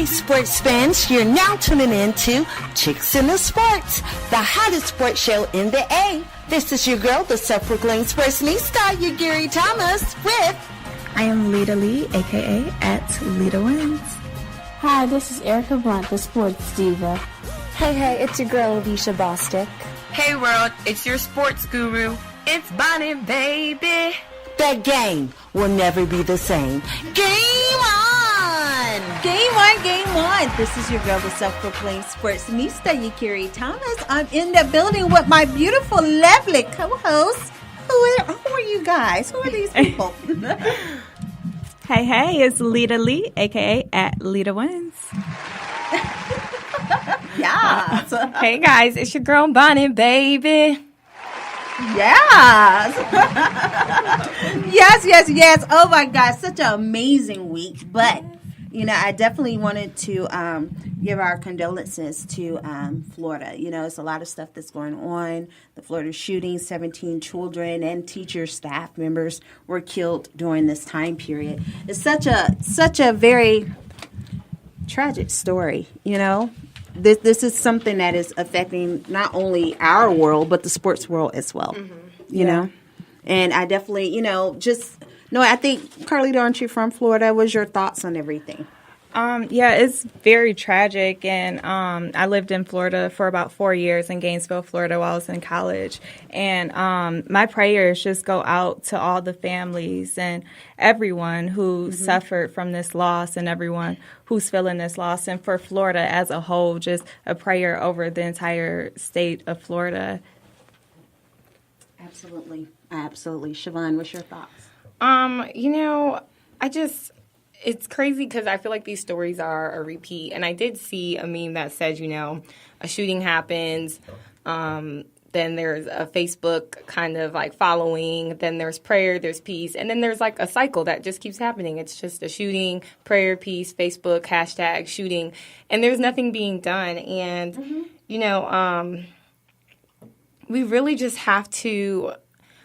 Hi, sports fans. You're now tuning in to Chicks in the Sports, the hottest sports show in the A. This is your girl, the self-proclaimed sportsnista, Yakiri Thomas, with... I am Lita Lee, a.k.a. at Lita Wins. Hi, this is Erica Blunt, the sports diva. Hey, it's your girl, Alicia Bostic. Hey world, it's your sports guru. It's Bonnie, baby. The game will never be the same. Game on! Game on. This is your girl, the self-proclaimed sportsnista, Yakiri Thomas. I'm in the building with my beautiful, lovely co-hosts. Who are you guys? Who are these people? Hey, it's Lita Lee, a.k.a. at Lita Wins. Yeah. Hey guys, it's your girl Bonnie, baby. Yes. yes. Oh my God, such an amazing week. But, I definitely wanted to give our condolences to Florida. It's a lot of stuff that's going on. The Florida shooting, 17 children and teacher staff members were killed during this time period. It's such a very tragic story, This is something that is affecting not only our world, but the sports world as well, you know? And I definitely, I think, Carlita, aren't you from Florida? What's your thoughts on everything? Yeah, it's very tragic. And I lived in Florida for about 4 years in Gainesville, Florida, while I was in college. And my prayers just go out to all the families and everyone who suffered from this loss and everyone who's feeling this loss. And for Florida as a whole, just a prayer over the entire state of Florida. Absolutely. Shiobhan, what's your thoughts? It's crazy because I feel like these stories are a repeat. And I did see a meme that said, a shooting happens, then there's a Facebook kind of like following, then there's prayer, there's peace, and then there's like a cycle that just keeps happening. It's just a shooting, prayer, peace, Facebook, hashtag shooting, and there's nothing being done. And, we really just have to...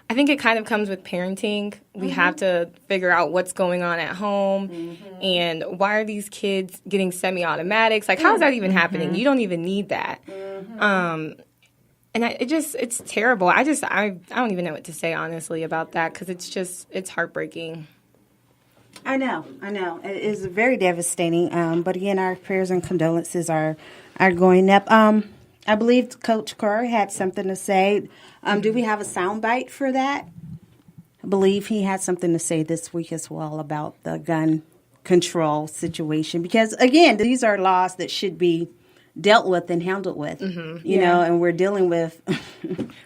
I think it kind of comes with parenting. We have to figure out what's going on at home and why are these kids getting semi-automatics? Like, how is that even happening? You don't even need that. And it's terrible. I don't even know what to say, honestly, about that because it's heartbreaking. I know. It is very devastating. But again, our prayers and condolences are going up. I believe Coach Kerr had something to say. Do we have a soundbite for that? I believe he had something to say this week as well about the gun control situation. Because, again, these are laws that should be dealt with and handled with, you know, and we're dealing with.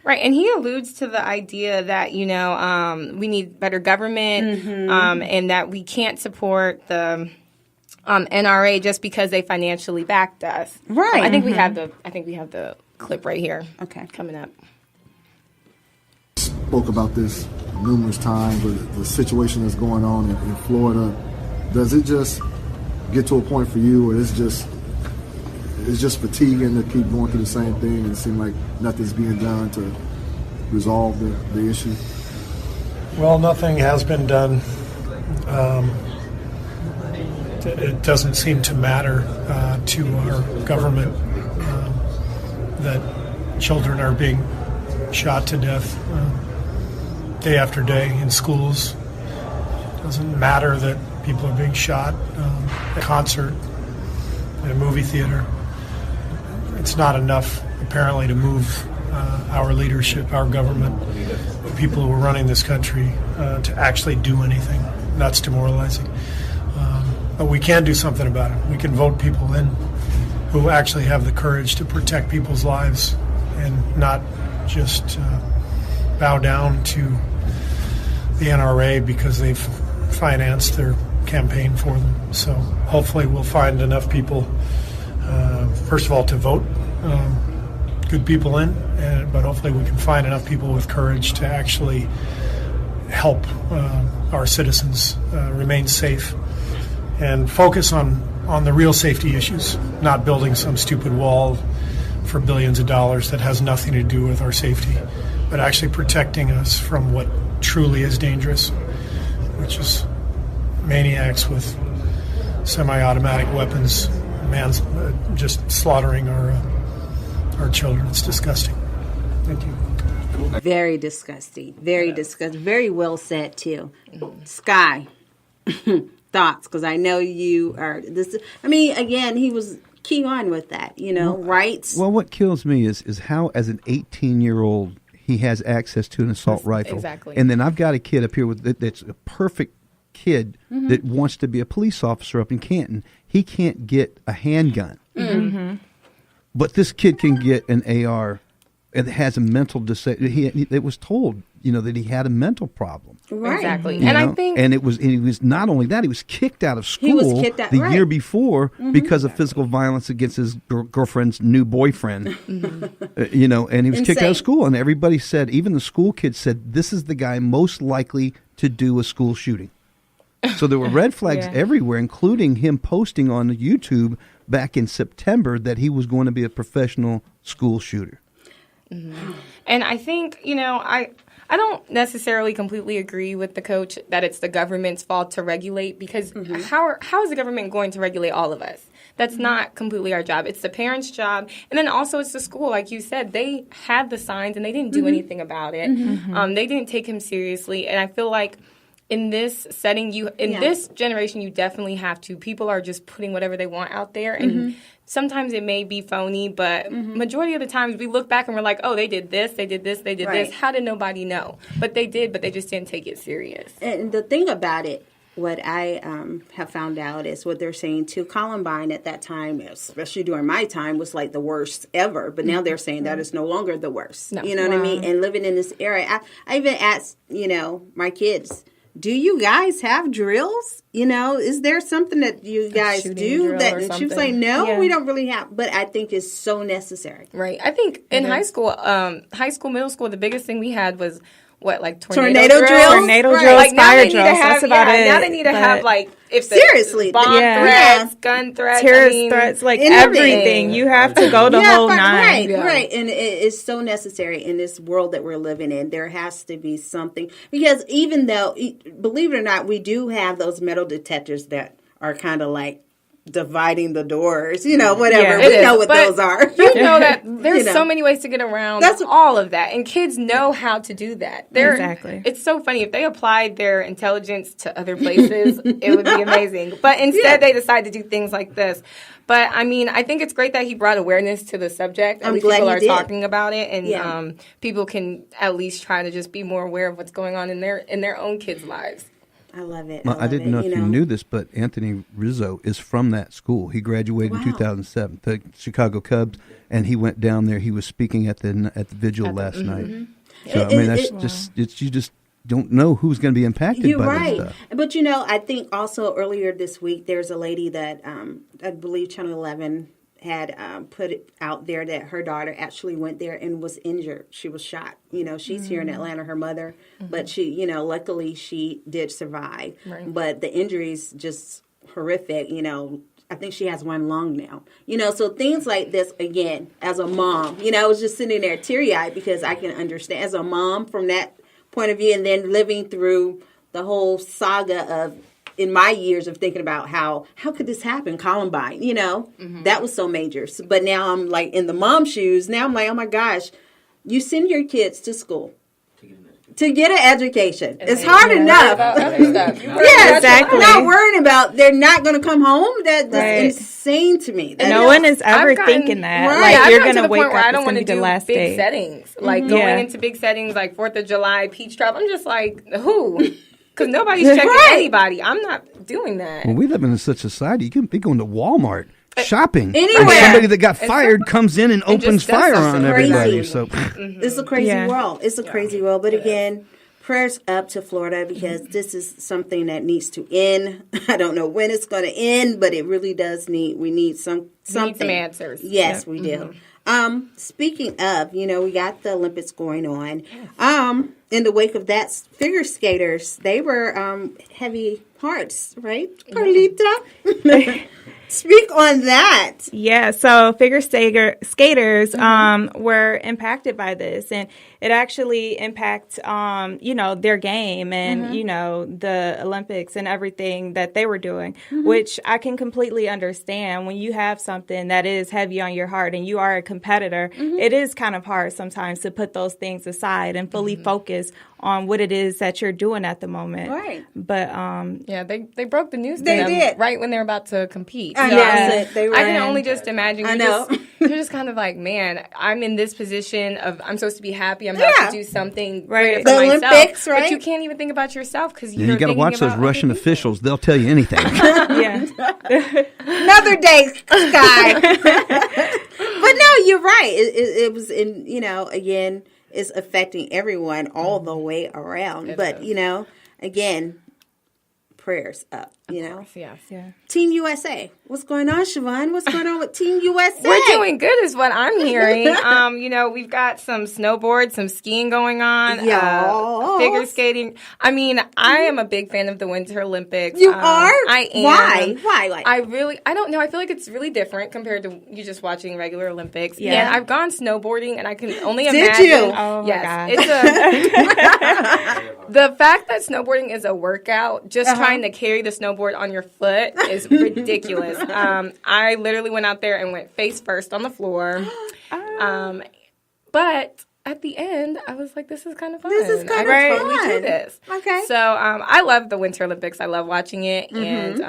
Right. And he alludes to the idea that, we need better government and that we can't support the NRA just because they financially backed us. Right. I think we have the clip right here. Okay. Coming up. Spoke about this numerous times, but the situation that's going on in Florida, does it just get to a point for you where it's just fatiguing to keep going through the same thing and it seems like nothing's being done to resolve the issue? Well, nothing has been done. It doesn't seem to matter to our government that children are being shot to death day after day in schools. It doesn't matter that people are being shot at a concert, at a movie theater. It's not enough, apparently, to move our leadership, our government, the people who are running this country to actually do anything. That's demoralizing. But we can do something about it. We can vote people in who actually have the courage to protect people's lives and not just bow down to the NRA because they've financed their campaign for them. So hopefully we'll find enough people, first of all, to vote good people in, but hopefully we can find enough people with courage to actually help our citizens remain safe and focus on the real safety issues, not building some stupid wall for billions of dollars that has nothing to do with our safety, but actually protecting us from what truly is dangerous, which is maniacs with semi-automatic weapons man's just slaughtering our children. It's disgusting. Thank you. Very disgusting. Very disgusting. Very well said, too. Sky, thoughts? Because I know you are. Again, he was key on with that, rights. Well, what kills me is how, as an 18-year-old, he has access to an assault rifle. Exactly. And then I've got a kid up here that's a perfect kid that wants to be a police officer up in Canton. He can't get a handgun. But this kid can get an AR and has a mental disability. It was told, that he had a mental problem. Right. Exactly. You And know? I think... And it was not only that, he was kicked out of school the year before because of physical violence against his girlfriend's new boyfriend. And he was kicked out of school. And everybody said, even the school kids said, this is the guy most likely to do a school shooting. So there were red flags everywhere, including him posting on YouTube back in September that he was going to be a professional school shooter. And I think, I don't necessarily completely agree with the coach that it's the government's fault to regulate, because how is the government going to regulate all of us? That's not completely our job. It's the parents' job. And then also it's the school. Like you said, they had the signs and they didn't do anything about it. They didn't take him seriously. And I feel like in this setting, this generation, you definitely have to. People are just putting whatever they want out there. And sometimes it may be phony, but majority of the times we look back and we're like, oh, they did this, they did this, they did this. How did nobody know? But they did, but they just didn't take it serious. And the thing about it, what I have found out is what they're saying too. Columbine at that time, especially during my time, was like the worst ever. But now they're saying that it's no longer the worst. No. You know what I mean? And living in this era, I even asked, my kids, do you guys have drills? Is there something that you guys do? And she was like, no, we don't really have. But I think it's so necessary. Right. I think in high school, middle school, the biggest thing we had was tornado drills? Tornado drills, fire drills. That's about it. Now they need to have seriously bomb threats, gun threats, terrorist threats, everything. You have to go the whole nine. Right. And it is so necessary in this world that we're living in. There has to be something, because even though, believe it or not, we do have those metal detectors that are kind of like dividing the doors, whatever. We know what those are. You know that there's so many ways to get around all of that. And kids know how to do that. Exactly. It's so funny. If they applied their intelligence to other places, it would be amazing. But instead, they decide to do things like this. But, I think it's great that he brought awareness to the subject. At least people are talking about it. And people can at least try to just be more aware of what's going on in their own kids' lives. I love it. Well, I didn't know if you knew this, but Anthony Rizzo is from that school. He graduated in 2007, the Chicago Cubs, and he went down there. He was speaking at the vigil last night. So you just don't know who's going to be impacted by this stuff. But I think also earlier this week there's a lady that I believe Channel 11 had put it out there that her daughter actually went there and was injured. She was shot. She's here in Atlanta, her mother, but she, luckily she did survive. Right. But the injuries just horrific. I think she has one lung now. So things like this, again, as a mom, I was just sitting there teary-eyed because I can understand as a mom from that point of view, and then living through the whole saga of, in my years of thinking about how could this happen, Columbine, that was so major. But now I'm like in the mom shoes. Now I'm like, oh my gosh, you send your kids to school to get an education. It's hard enough. Exactly. I'm not worrying about they're not going to come home. That's insane to me. No one is ever thinking that. You're going to wake up. I don't want to do last big settings, going into big settings like 4th of July, Peach Drop. I'm just like, who? Because nobody's checking anybody. I'm not doing that. Well, we live in such a society. You can be going to Walmart shopping. Anywhere. And somebody that got fired comes in and opens fire on everybody. So it's a crazy world. It's a crazy world. But again, prayers up to Florida, because this is something that needs to end. I don't know when it's going to end, but it really does we need something. We need some answers. Yes, we do. Speaking of, we got the Olympics going on. In the wake of that, figure skaters, they were heavy hearts, right, Carlita? Speak on that. Yeah, so figure skaters were impacted by this, and it actually impacts, their game and, the Olympics and everything that they were doing, which I can completely understand. When you have something that is heavy on your heart and you are a competitor, it is kind of hard sometimes to put those things aside and fully focus on what it is that you're doing at the moment. Right. But, they broke the news to They them did. right when they're about to compete. I So know. I can only just imagine. I know. You're just kind of like, man, I'm in this position of I'm supposed to be happy. I'm about to do something greater for the myself. Olympics, right? But you can't even think about yourself because You got to watch those Russian officials. They'll tell you anything. yeah. Another day, Sky. But no, you're right. It was again, it's affecting everyone all the way around. But again, prayers up. Yes. Team USA. What's going on, Shiobhan? What's going on with Team USA? We're doing good is what I'm hearing. We've got some snowboard, some skiing going on, figure skating. I mean, I am a big fan of the Winter Olympics. You are? I am. Why? I don't know. I feel like it's really different compared to you just watching regular Olympics. Yeah. And I've gone snowboarding, and I can only Did imagine. you? Oh, my God. It's the fact that snowboarding is a workout, just trying to carry the snowboard on your foot is ridiculous. I literally went out there and went face first on the floor. But at the end, I was like, this is kind of fun. This is kind of I fun. totally do this. Okay. So I love the Winter Olympics. I love watching it. And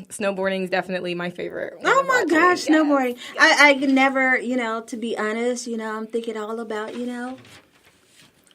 snowboarding is definitely my favorite. Oh my gosh, snowboarding. I could never, to be honest, I'm thinking all about,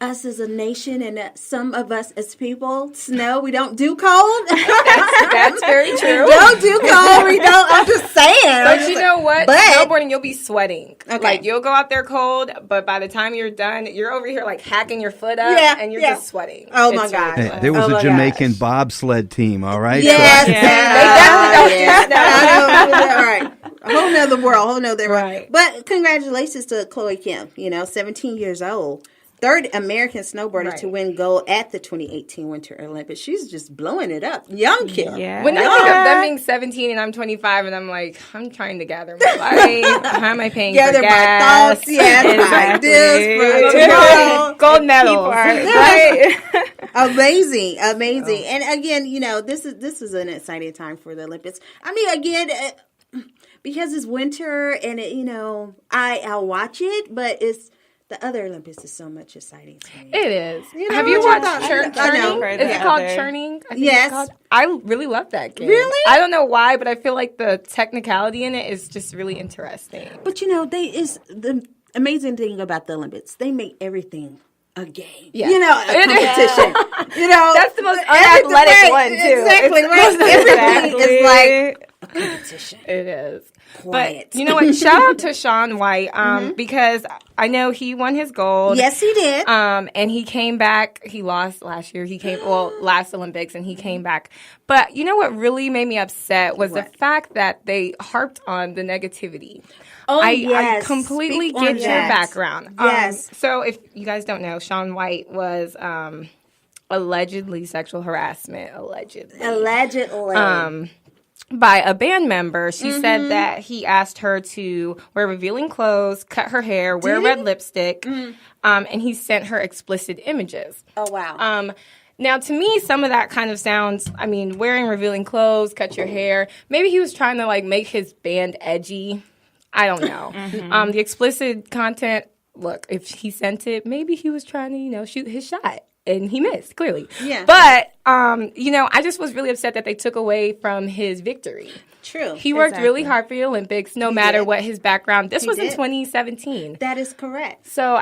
us as a nation and some of us as people, snow, we don't do cold. That's very true. We don't do cold. We don't. I'm just saying. But you know what? But, snowboarding, you'll be sweating. Okay. Like, you'll go out there cold, but by the time you're done, you're over here, like, hacking your foot up, and you're just sweating. Oh, my God. Hey, there was a Jamaican bobsled team, all right? Yes. They definitely don't do snow. All right. A whole nother world, whole nother world. Right. But congratulations to Chloe Kim, 17 years old. Third American snowboarder to win gold at the 2018 Winter Olympics. She's just blowing it up. Young Kim. Yeah. When I think of them being 17 and I'm 25 and I'm like, I'm trying to gather my life. How am I paying for gas? My thoughts. Yeah, this for tomorrow. Gold medal. Right? Amazing. And again, this is an exciting time for the Olympics. I mean, again, because it's winter and I'll watch it, but the other Olympics is so much exciting to me. It is. Have you watched Churning? Is it called Churning? Yes. I really love that game. Really? I don't know why, but I feel like the technicality in it is just really interesting. But the amazing thing about the Olympics, they make everything a game. Yeah. A competition. That's the most unathletic one too. Exactly. Everything is like a competition. It is. Quiet. But you know what? Shout out to Shaun White because I know he won his gold. Yes, he did. And he came back. He lost last year. He came last Olympics, and he came back. But you know what really made me upset was the fact that they harped on the negativity. Oh, I completely get your background. Yes. So if you guys don't know, Shaun White was allegedly sexual harassment. Allegedly. By a band member. She said that he asked her to wear revealing clothes, cut her hair, wear red lipstick, and he sent her explicit images. Oh, wow. Now, to me, some of that kind of sounds, wearing revealing clothes, cut your hair. Maybe he was trying to, make his band edgy. I don't know. The explicit content, look, if he sent it, maybe he was trying to, shoot his shot. And he missed, clearly. Yeah. But, I just was really upset that they took away from his victory. True. He worked really hard for the Olympics, no matter what his background. This was in 2017. That is correct. So,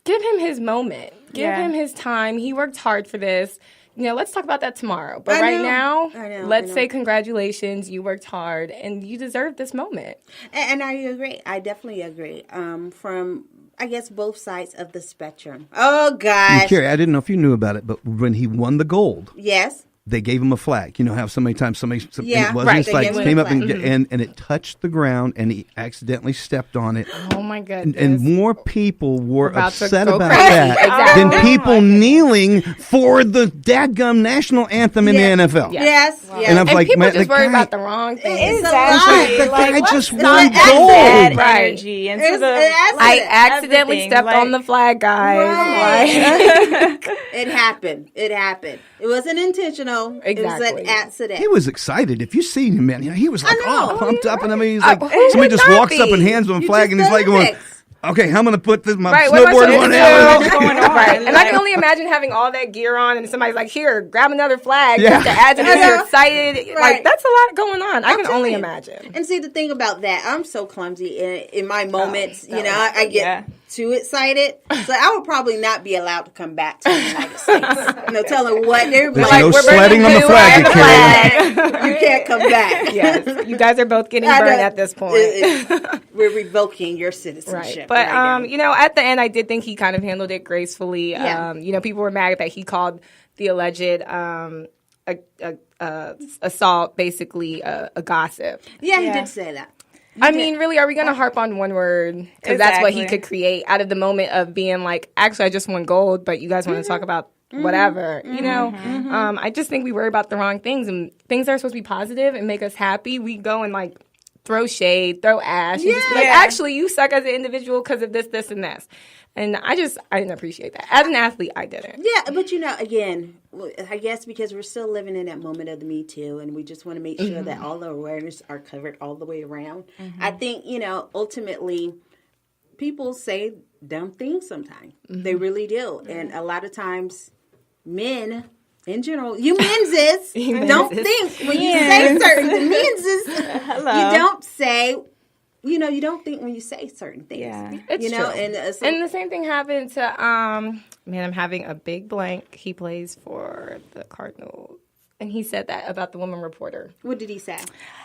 give him his moment. Give him his time. He worked hard for this. Let's talk about that tomorrow. But right now, let's say congratulations. You worked hard, and you deserve this moment. And I agree. I definitely agree. From, I guess, both sides of the spectrum. Oh, gosh. Carrie, I didn't know if you knew about it, but when he won the gold, yes, they gave him a flag. You know how so many times somebody Yeah, it wasn't right, his they flag, gave him came a up and, flag. and it touched the ground, and he accidentally stepped on it. Oh my goodness. And more people were About to upset go about crazy. that Exactly. than people kneeling for the dadgum national anthem in the NFL. Yes. And I'm like, people man, just the worry guy, about the wrong thing. Exactly. the guy Like, just what's won the gold. bad Right. energy into It's the an I accidentally everything, stepped like- on the flag, guys. Right. Like, It happened. It wasn't intentional. It was Exactly. an accident. He was excited. If you seen him, man, he was like, know. pumped up, and I mean, he's like, who somebody would just not walks up be? and hands him a You flag, just and he's done like the going, mix. okay, I'm going to put my right, what am I snowboard supposed on to now. do? going on? Right. And I can only imagine having all that gear on and somebody's like, here, grab another flag Yeah. just to add to this. You're excited. Right. Like, that's a lot going on. I can telling only you. imagine. And see, the thing about that, I'm so clumsy in my moments. that You know, I get too excited, so I would probably not be allowed to come back to the United States. You know, tell them what they're There's like. no we're sledding on the bringing flag, you Yakiri. flag. You can't come back. Yes, you guys are both getting I know. burned at this point. We're revoking your citizenship. Right. But right now. you know, at the end I did think he kind of handled it gracefully. Yeah. You know, people were mad that he called the alleged assault basically a gossip. Yeah, he did say that. I mean, really, are we going to harp on one word? Because that's what he Exactly. could create out of the moment of being like, actually, I just won gold, but you guys want to talk about whatever, you know? I just think we worry about the wrong things, and things that are supposed to be positive and make us happy, we go and like throw shade, throw ash, and just be like, actually, you suck as an individual because of this, this, and this. And I didn't appreciate that. As an athlete, I didn't. Yeah, but you know, again, I guess because we're still living in that moment of the Me Too, and we just want to make sure that all the awareness are covered all the way around. I think, you know, ultimately, people say dumb things sometimes. They really do. And a lot of times, men, in general, you menses don't think when you say certain the menses, you don't say. You know, you don't think when you say certain things. Yeah. It's you know, true. and And the same thing happened to, man, I'm having a big blank. He plays for the Cardinals. And he said that about the woman reporter. what did he say?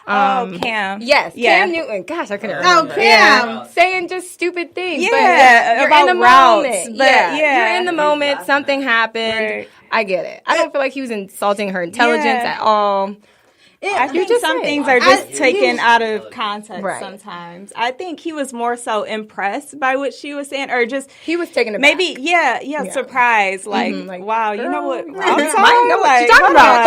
Cam. Yes, Yeah. Cam Newton. Gosh, I couldn't remember. Cam. Saying just stupid things. Yeah, but you're about in the routes, moment. but yeah. You're in the moment. Something happened. Right. I get it. I don't feel like he was insulting her intelligence Yeah. at all. I think just some saying. things are just taken out of context Right. sometimes. I think he was more so impressed by what she was saying, or just He was taken aback. maybe, surprised. Like, like, wow, you know what? I I'm might know what you're talking about.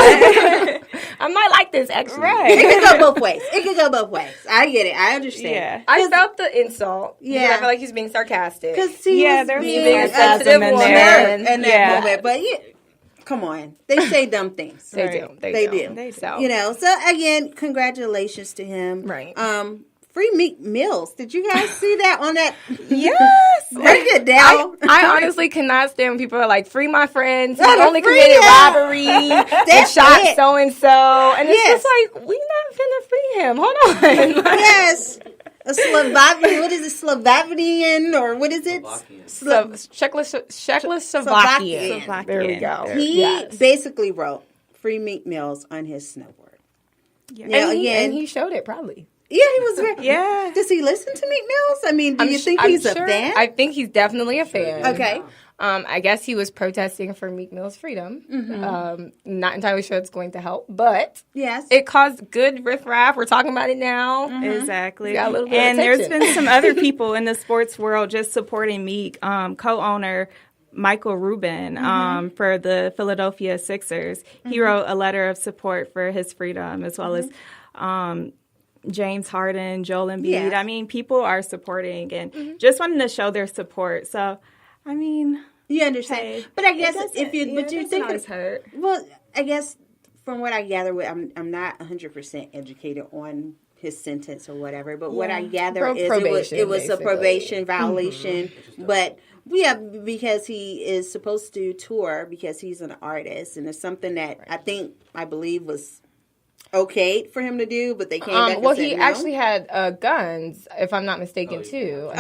I might like this, actually. Right. It could go both ways. It could go both ways. I get it. I understand. Yeah. I felt the insult. Yeah. Yeah. I feel like he's being sarcastic. Because he Yeah, was there's being some sarcasm in sensitive there. in that Yeah. moment. But yeah, come on. They say dumb things. They Right. do. They do. They do. So. You know, so again, congratulations to him. Right. Free Meek Mills. Did you guys see that on that? Yes. Break it down. I honestly cannot stand when people are like, free my friends. He Oh, only free committed him. robbery and That's shot it. so-and-so. And it's Yes. just like, we not finna free him. Hold on. Like, Yes. A Slovakian, what is it, Slovakian, or what is it? Czechoslovakian. Slovakian. There we go. He Yes. basically wrote Free Meek Mills on his snowboard. Now, And he showed it, probably. yeah, he was very. Yeah. Does he listen to Meek Mills? I mean, do you think he's a fan? I think he's definitely a fan. Okay. I guess he was protesting for Meek Mill's freedom. Not entirely sure it's going to help, but Yes. it caused good riffraff. We're talking about it now. Exactly. Got a little bit of And there's attention. been some other people in the sports world just supporting Meek. Co-owner Michael Rubin for the Philadelphia Sixers. He wrote a letter of support for his freedom, as well as James Harden, Joel Embiid. Yes. I mean, people are supporting and just wanting to show their support. So, I mean, You understand? Hey, but I guess it doesn't- if you, yeah, but it you're doesn't thinking, always hurt. well, I guess from what I gather, I'm not 100% educated on his sentence or whatever. But what I gather is it was a basically. probation violation. But yeah, because he is supposed to tour because he's an artist, and it's something that I believe was okay for him to do, but they came back and Well, said he no. actually had guns, if I'm not mistaken, too.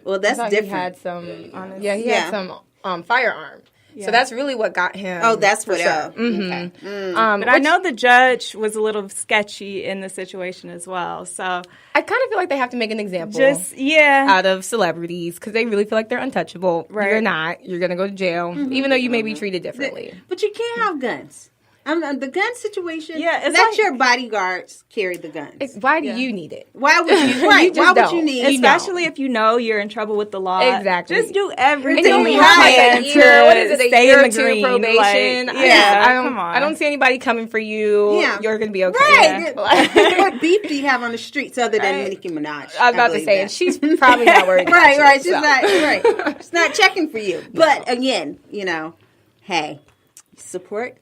Well, that's I thought different. He had some. He Yeah. had some firearm. So that's really what got him. Oh, that's for what. sure. Okay. But I know the judge was a little sketchy in the situation as well. So I kind of feel like they have to make an example out of celebrities because they really feel like they're untouchable. Right. You're not. You're going to go to jail, even though you may be treated differently. But you can't have guns. The gun situation. Yeah, it's let like, your bodyguards carry the guns. Why do you need it? Why would you? Right? Why would you need? Especially if you know you're in trouble with the law. Exactly. Just do everything And you you have can a year. What is it? A stay year in or the two green. probation. Like, come on. I don't see anybody coming for you. Yeah. You're gonna be okay. Right. Yeah. What beef do you have on the streets other than Nicki Minaj? I was about to say, and she's probably not worried. Right. She's not. Right. She's not checking for you. But again, hey, support.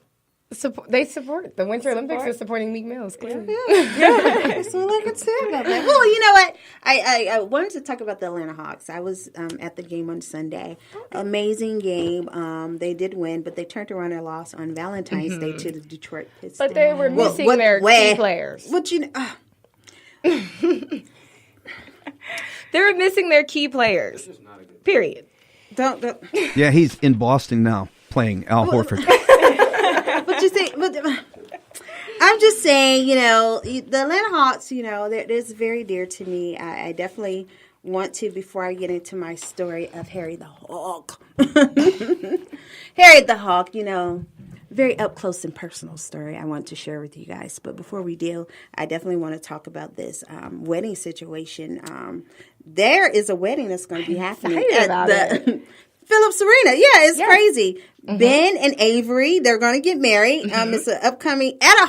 They support the Winter Olympics is supporting Meek Mills. Clearly. Yeah. That's all I can say about that. Well, you know what? I wanted to talk about the Atlanta Hawks. I was at the game on Sunday. Amazing game. They did win, but they turned around and lost on Valentine's Day to the Detroit Pistons. But they were missing their key players. What you? They were missing their key players. Period. Don't. Yeah, he's in Boston now playing Al Horford. But you say, I'm just saying, the Atlanta Hawks, that is very dear to me. I definitely want to, before I get into my story of Harry the Hawk. Harry the Hawk, very up close and personal story I want to share with you guys. But before we do, I definitely want to talk about this wedding situation. There is a wedding that's going to be happening at the Phillips Arena. Yeah, it's crazy. Mm-hmm. Ben and Avery, they're going to get married. It's an upcoming at a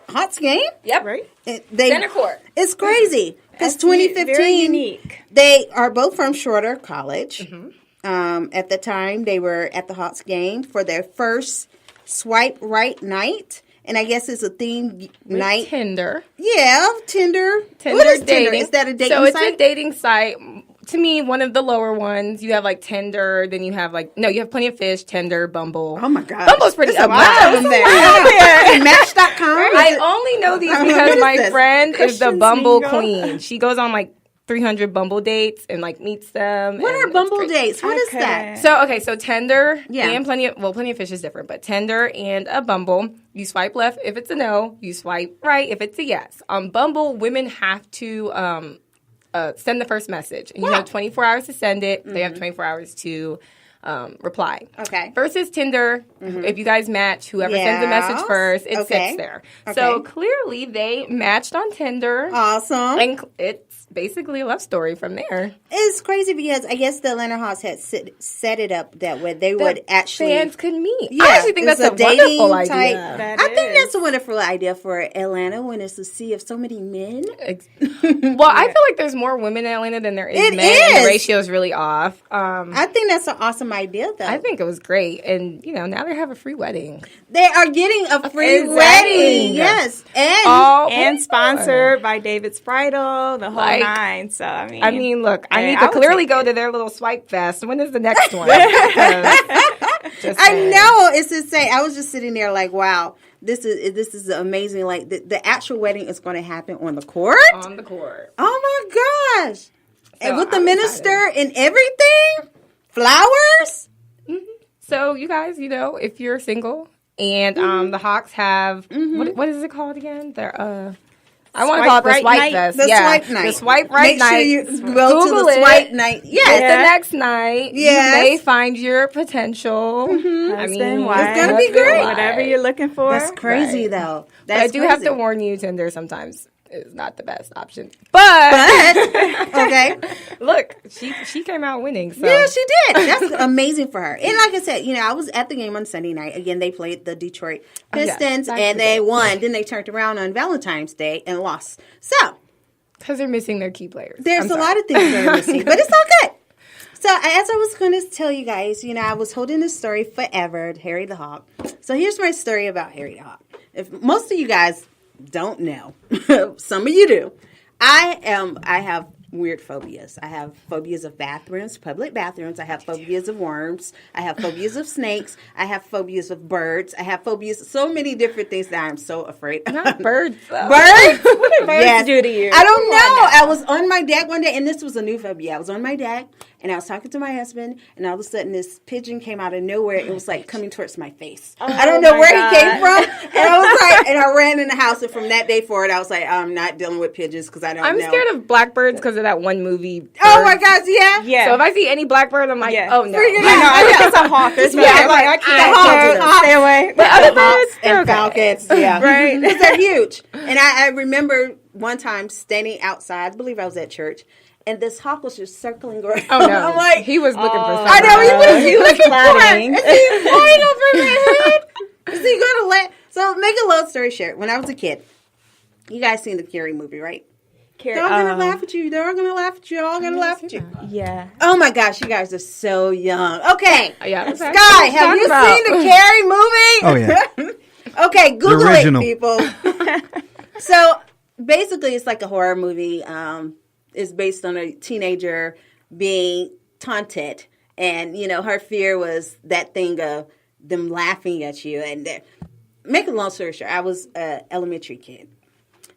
Hawks game. Yep, right. Center court. It's crazy because 2015. Very unique. They are both from Shorter College. Mm-hmm. At the time, they were at the Hawks game for their first swipe right night. And I guess it's a theme night. Tinder. Yeah, Tinder. Tinder What is dating. Tinder? Is that a dating site? So site? it's a dating site. To me, one of the lower ones. You have Tinder, then you have you have Plenty of Fish, Tinder, Bumble. Oh my God. Bumble's pretty up there. And Match.com. I only know these because my friend is the Bumble queen. She goes on 300 Bumble dates and meets them. What are Bumble dates? What is that? So Tinder and Plenty of Fish is different, but Tinder and a Bumble, you swipe left if it's a no, you swipe right if it's a yes. On Bumble, women have to send the first message, and you have 24 hours to send it. Mm-hmm. They have 24 hours to reply. Okay. Versus Tinder, if you guys match, whoever sends the message first, it sits there. Okay. So clearly they matched on Tinder. Awesome. And it's basically a love story from there. It's crazy because I guess the Atlanta Hawks had set it up that way. They would actually... fans could meet. Yeah, I actually think that's a wonderful idea. I think that's a wonderful idea for Atlanta when it's a sea of so many men. Well, I feel like there's more women in Atlanta than there is men. And the ratio is really off. I think that's an awesome idea, though. I think it was great. And, now they have a free wedding. They are getting a free wedding. Yes. And sponsored by David Spritel, the whole nine. So, I mean, look, I need to clearly go to their little swipe fest. When is the next one? I know. It's insane. I was just sitting there wow, this is amazing. The actual wedding is going to happen on the court? On the court. Oh, my gosh. So and with the minister and everything? Flowers? Mm-hmm. So, you guys, if you're single and the Hawks have, what is it called again? I want to call it the swipe fest. Swipe night. The swipe right night. Make sure you go to the swipe night. Yeah. The next night. Yes. You may find your potential. Husband, wife. It's going to be great. Whatever you're looking for. That's crazy, though. But I do have to warn you, Tinder sometimes is not the best option. But okay. Look, she came out winning. So. Yeah, she did. That's amazing for her. And like I said, I was at the game on Sunday night. Again, they played the Detroit Pistons and they won. Then they turned around on Valentine's Day and lost. So, because they're missing their key players. There's a lot of things they're missing, but it's all good. So, as I was going to tell you guys, I was holding this story forever, Harry the Hawk. So, here's my story about Harry the Hawk. If most of you guys don't know, some of you do. I have weird phobias. I have phobias of bathrooms, public bathrooms. I have phobias of worms. I have phobias of snakes. I have phobias of birds. I have phobias of so many different things that I'm so afraid of. Not birds, though. Birds? What did birds do to you? I don't know. I was on my deck one day, and this was a new phobia. I was on my deck, and I was talking to my husband, and all of a sudden this pigeon came out of nowhere. It was coming towards my face. I don't know where he came from. And I was and I ran in the house, and from that day forward, I was I'm not dealing with pigeons because I don't know. I'm scared of blackbirds because of that one movie. Oh my gosh, yeah. Yeah. So if I see any blackbird, I'm like, oh no. I think it's a hawk. It's I can't stay away. But other birds and falcons, yeah, right. They're huge. And I remember one time standing outside. I believe I was at church. And this hawk was just circling around. Oh no! I'm like, he was looking for something. I know he was looking for it. Is he flying over my head? Is he going to let? So make a long story short. When I was a kid, you guys seen the Carrie movie, right? They're all gonna laugh at you. They're all gonna laugh at you. They're all gonna laugh at you. Yeah. Oh my gosh, you guys are so young. Okay. Yeah. Sky, have you seen the Carrie movie? Oh yeah. Okay, Google it, people. So basically, it's like a horror movie. Is based on a teenager being taunted, and her fear was that thing of them laughing at you. And make a long story short, I was an elementary kid,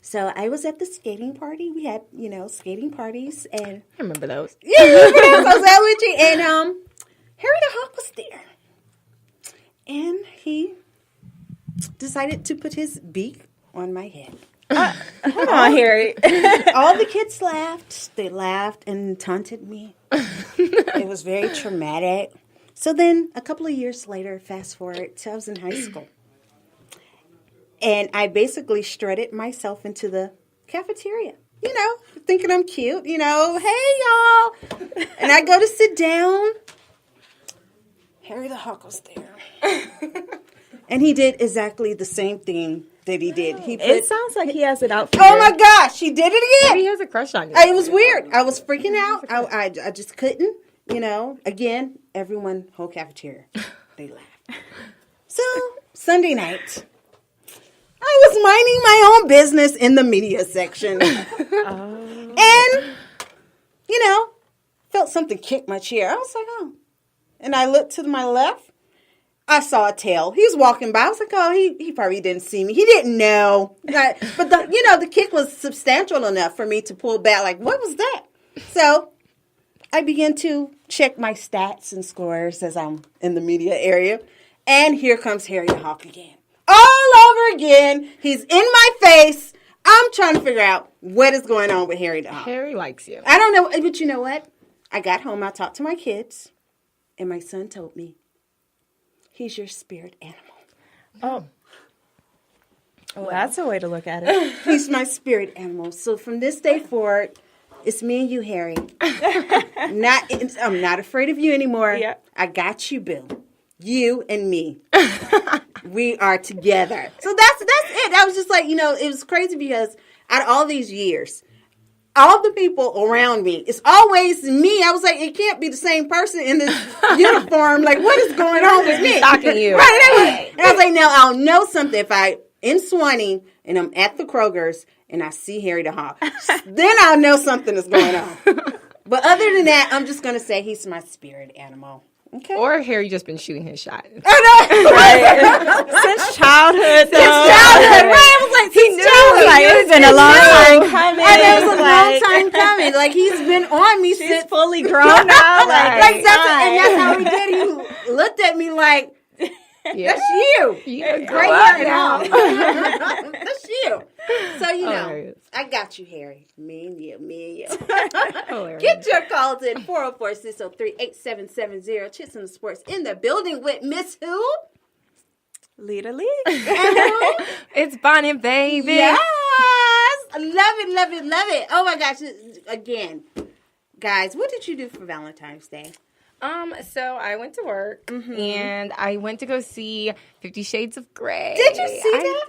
so I was at the skating party. We had skating parties, and I remember those. Yeah, I was elementary, and Harry the Hawk was there, and he decided to put his beak on my head. Hold on, Harry. All the kids laughed. They laughed and taunted me. It was very traumatic. So then a couple of years later, fast forward, so I was in high school. And I basically strutted myself into the cafeteria. Thinking I'm cute. Hey, y'all. And I go to sit down. Harry the Hawk was there. And he did exactly the same thing that he did. It sounds like he has it out for Oh you. my gosh, he did it again. Maybe he has a crush on you. It was weird. I was freaking out. I just couldn't, Again, everyone, whole cafeteria, they laughed. So, Sunday night, I was minding my own business in the media section. And, felt something kick my chair. I was like, oh. And I looked to my left. I saw a tail. He was walking by. I was like, oh, he probably didn't see me. He didn't know. But the kick was substantial enough for me to pull back. Like, what was that? So I began to check my stats and scores as I'm in the media area. And here comes Harry the Hawk again. All over again. He's in my face. I'm trying to figure out what is going on with Harry the Hawk. Harry likes you. I don't know. But you know what? I got home. I talked to my kids. And my son told me, he's your spirit animal. Well, that's a way to look at it. He's my spirit animal. So from this day forward, it's me and you, Harry. I'm not afraid of you anymore. Yeah. I got you, Bill. You and me. We are together. So that's it. I was just like, it was crazy because out of all these years, all the people around me, it's always me. I was like, it can't be the same person in this uniform. Like, what is going on with me? Stalking you. Right. And I was like, now I'll know something if I in Swanee and I'm at the Kroger's and I see Harry the Hawk. Then I'll know something is going on. But other than that, I'm just going to say he's my spirit animal. Okay. Or Harry just been shooting his shot. I know. Right. Since childhood. Right. I was like, since childhood. It's been a long time coming. And it was a long time coming. Like, he's been on me since. Fully grown now. And that's how he did. He looked at me like, that's you. You great hair and all. That's you. So, Hilarious. I got you, Harry. Me and you. Hilarious. Get your calls in 404-603-8770. Chits in the Sports in the building with Miss Who? Lita Lee. It's Bonnie, baby. Yes. I love it. Oh, my gosh. Again, guys, what did you do for Valentine's Day? So I went to work and I went to go see 50 Shades of Grey. Did you see that?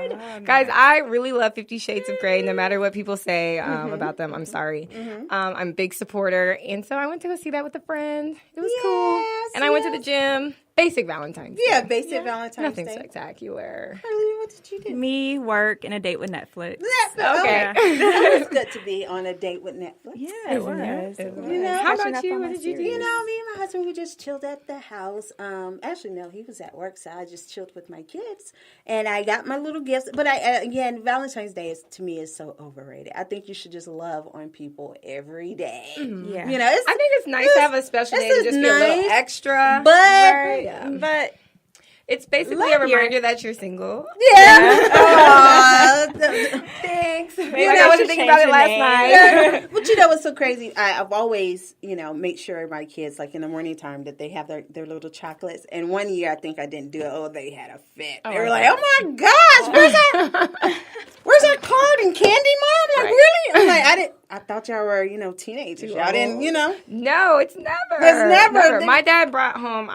Did. Guys, I really love 50 Shades of Grey, no matter what people say about them. I'm sorry. I'm a big supporter. And so I went to go see that with a friend. It was cool. And I went to the gym. Basic Valentine's Day. Yeah, basic Valentine's Nothing Day. spectacular. Carlita, what did you do? Me, work, and a date with Netflix. Okay. It's good to be on a date with Netflix. Yeah, it was. How about you? What did you do? Me and my husband, we just chilled at the house. Actually, no, he was at work, so I just chilled with my kids. And I got my little gifts. But again, Valentine's Day to me is so overrated. I think you should just love on people every day. Yeah. I think it's nice to have a special day to just be a little extra. But But It's basically a reminder that you're single. Yeah. Thanks. Maybe I wasn't thinking about it last night. But you know what's so crazy? I've always, make sure my kids, like in the morning time, that they have their little chocolates. And one year, I think I didn't do it. Oh, they had a fit. They were like, "Oh my gosh, where's our card and candy, Mom?" I'm like, really? I'm like, I thought y'all were, teenagers. Y'all didn't, No, it's never. It's never. My dad brought home,